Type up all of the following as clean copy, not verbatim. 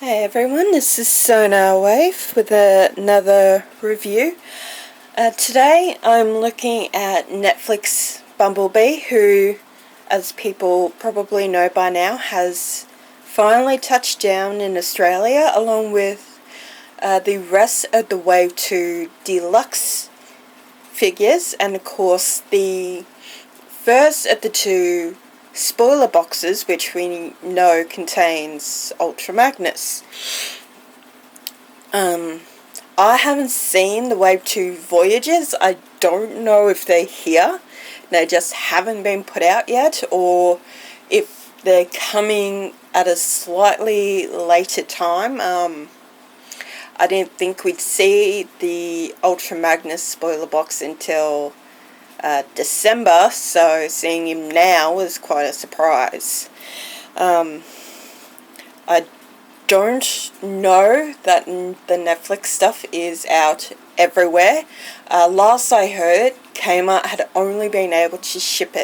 Hey everyone, this is Sonar Wave with another review. Today I'm looking at Netflix Bumblebee, who, as people probably know by now, has finally touched down in Australia along with the rest of the Wave 2 Deluxe figures, and of course the first of the two spoiler boxes, which we know contains Ultra Magnus. I haven't seen the Wave 2 Voyages. I don't know if they're here. They just haven't been put out yet, or if they're coming at a slightly later time. I didn't think we'd see the Ultra Magnus spoiler box until December, so seeing him now was quite a surprise. I don't know that the Netflix stuff is out everywhere. Last I heard, Kmart had only been able to ship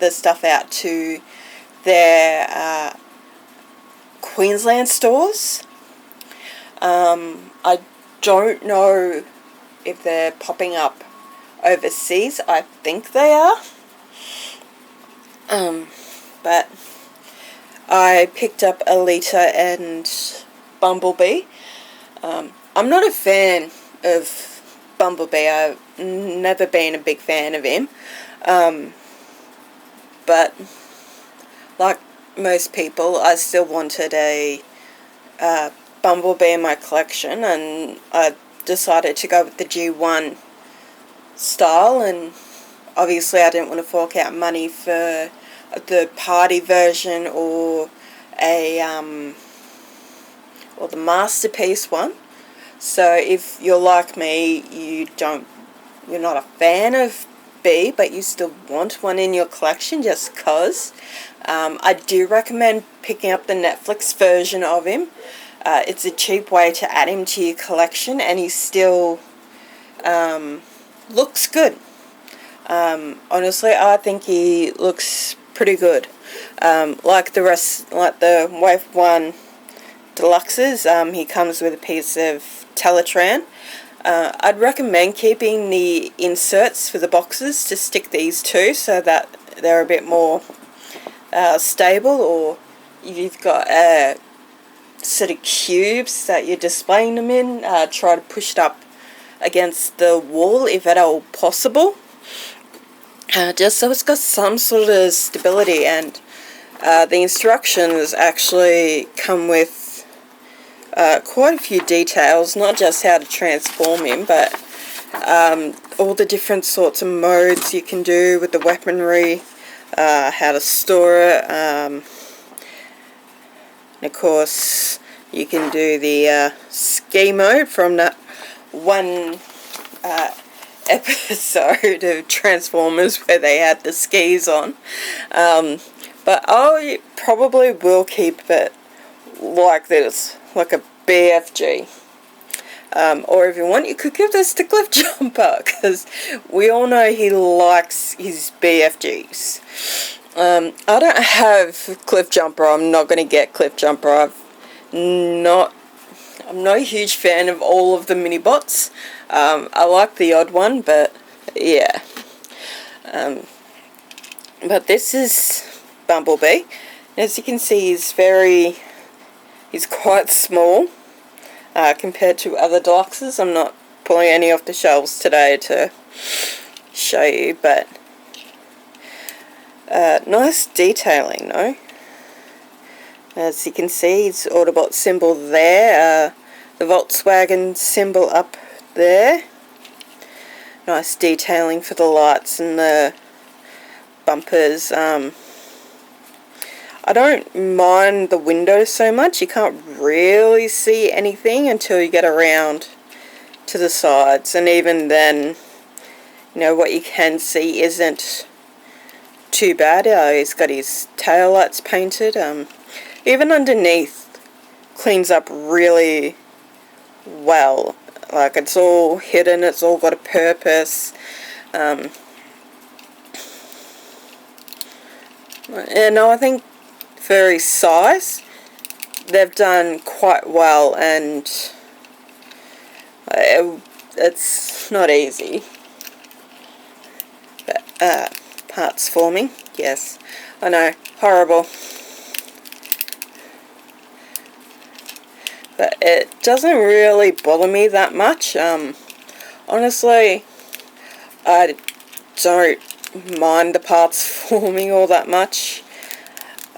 the stuff out to their Queensland stores. I don't know if they're popping up overseas. I think they are. But I picked up Alita and Bumblebee. I'm not a fan of Bumblebee. I've never been a big fan of him. But like most people, I still wanted a Bumblebee in my collection, and I decided to go with the G1 style, and obviously I didn't want to fork out money for a third-party version or the Masterpiece one. So if you're like me, you're not a fan of B, but you still want one in your collection just cause, I do recommend picking up the Netflix version of him. It's a cheap way to add him to your collection, and he still looks good. Honestly, I think he looks pretty good. Like the Wave 1 Deluxes, he comes with a piece of Teletran. I'd recommend keeping the inserts for the boxes to stick these to, so that they're a bit more stable, or you've got a set of cubes that you're displaying them in, try to push it up against the wall if at all possible, just so it's got some sort of stability. And the instructions actually come with quite a few details, not just how to transform him, but all the different sorts of modes you can do with the weaponry, how to store it, and of course you can do the ski mode from that one episode of Transformers where they had the skis on. But I probably will keep it like this, like a BFG. Or if you want, you could give this to Cliff Jumper, because we all know he likes his BFGs. I don't have Cliff Jumper. I'm not going to get Cliff Jumper. I'm not a huge fan of all of the mini bots. I like the odd one, but yeah. But this is Bumblebee. As you can see, he's quite small compared to other Deluxes. I'm not pulling any off the shelves today to show you, but nice detailing, though. As you can see, his Autobot symbol there, the Volkswagen symbol up there. Nice detailing for the lights and the bumpers. I don't mind the windows so much. You can't really see anything until you get around to the sides, and even then, what you can see isn't too bad. He's got his tail lights painted. Even underneath, cleans up really well. Like, it's all hidden, it's all got a purpose. And I think for his size, they've done quite well, and it's not easy. But, parts forming, yes, I know, horrible. But it doesn't really bother me that much. Honestly, I don't mind the parts forming all that much.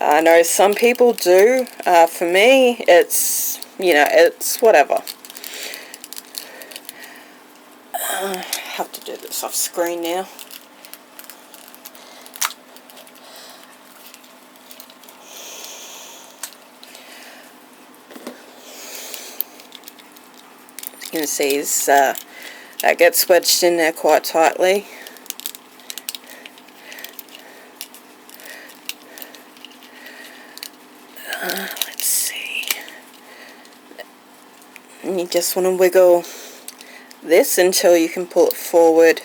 I know some people do. For me, it's, it's whatever. I have to do this off screen now. You can see that gets wedged in there quite tightly. Let's see. And you just want to wiggle this until you can pull it forward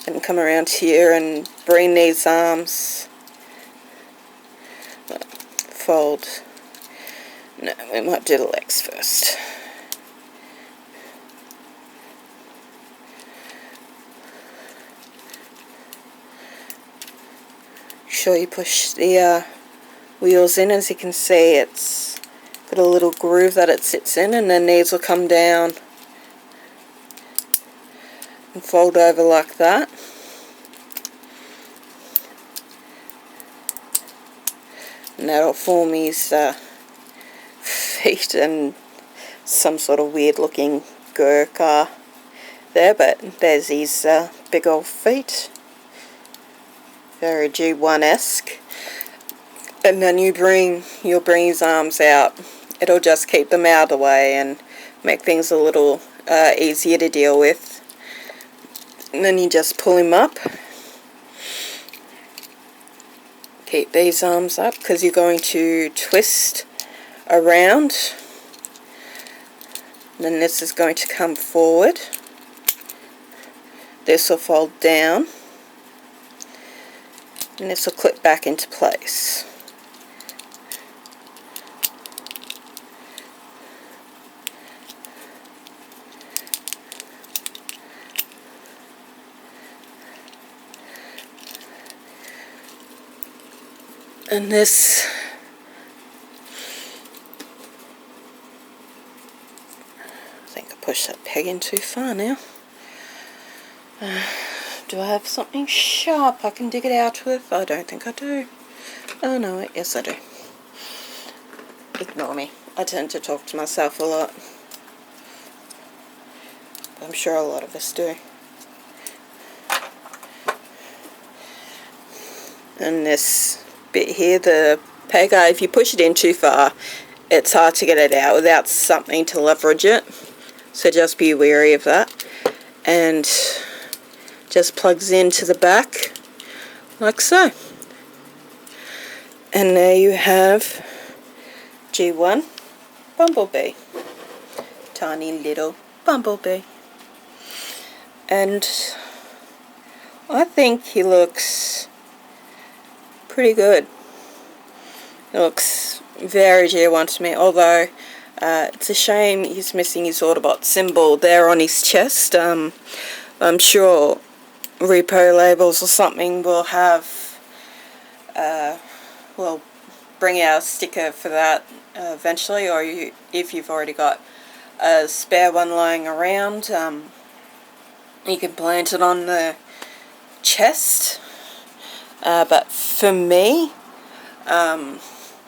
and come around here and bring these arms, fold. No, we might do the legs first. Sure you push the wheels in. As you can see, it's got a little groove that it sits in, and then these will come down and fold over like that. And that'll form his feet and some sort of weird looking gurkha there, but there's his big old feet. Very G1-esque. And then you'll bring his arms out. It'll just keep them out of the way and make things a little easier to deal with. And then you just pull him up. Keep these arms up because you're going to twist around. And then this is going to come forward. This will fold down. And this will clip back into place. And this I think I pushed that peg in too far now. Do I have something sharp I can dig it out with? I don't think I do. Oh no, yes I do. Ignore me. I tend to talk to myself a lot. But I'm sure a lot of us do. And this bit here, the peg, if you push it in too far, it's hard to get it out without something to leverage it. So just be wary of that. And just plugs into the back like so. And there you have G1 Bumblebee. Tiny little Bumblebee. And I think he looks pretty good. It looks very G1 to me, although it's a shame he's missing his Autobot symbol there on his chest. I'm sure repo labels or something will have, will bring out a sticker for that eventually, or if you've already got a spare one lying around, you can plant it on the chest. But for me,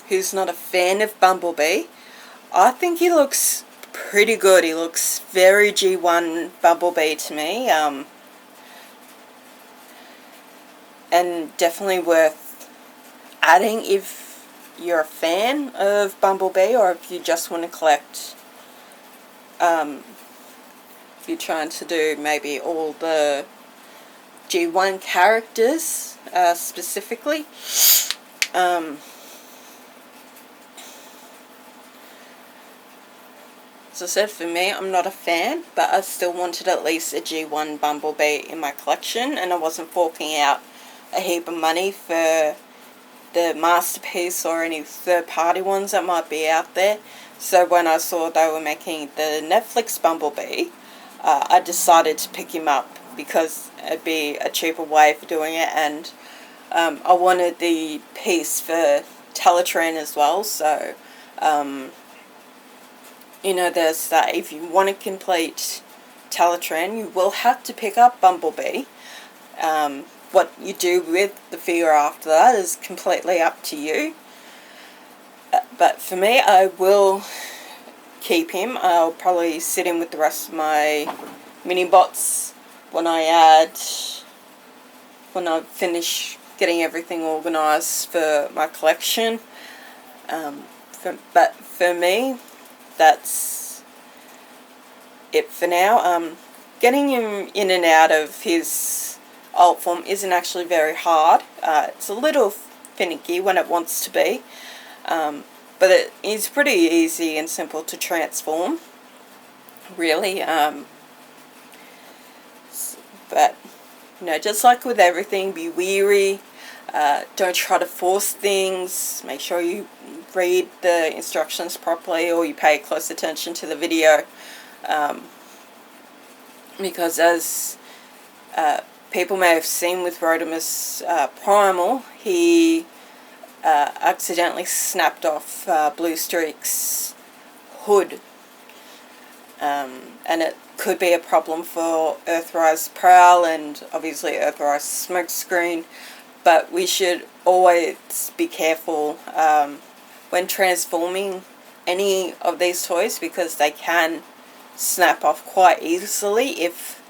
who's not a fan of Bumblebee, I think he looks pretty good. He looks very G1 Bumblebee to me. And definitely worth adding if you're a fan of Bumblebee, or if you just want to collect, if you're trying to do maybe all the G1 characters specifically. As I said, for me, I'm not a fan, but I still wanted at least a G1 Bumblebee in my collection, and I wasn't forking out a heap of money for the Masterpiece or any third-party ones that might be out there. So when I saw they were making the Netflix Bumblebee, I decided to pick him up because it'd be a cheaper way for doing it, and I wanted the piece for Teletrain as well. So you know, there's that. If you want to complete Teletrain, you will have to pick up Bumblebee. What you do with the figure after that is completely up to you. But for me, I will keep him. I'll probably sit in with the rest of my mini bots when I finish getting everything organised for my collection. But for me, that's it for now. Getting him in and out of his alt form isn't actually very hard. It's a little finicky when it wants to be, but it is pretty easy and simple to transform, really. But you know, just like with everything, be wary. Don't try to force things. Make sure you read the instructions properly, or you pay close attention to the video, because as people may have seen with Rodimus Primal, he accidentally snapped off Blue Streak's hood, and it could be a problem for Earthrise Prowl and obviously Earthrise Smokescreen. But we should always be careful when transforming any of these toys, because they can snap off quite easily if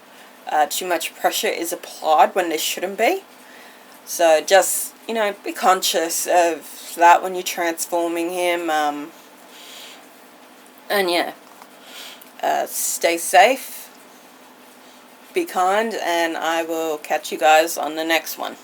too much pressure is applied when there shouldn't be. So just, you know, be conscious of that when you're transforming him. And yeah, stay safe, be kind, and I will catch you guys on the next one.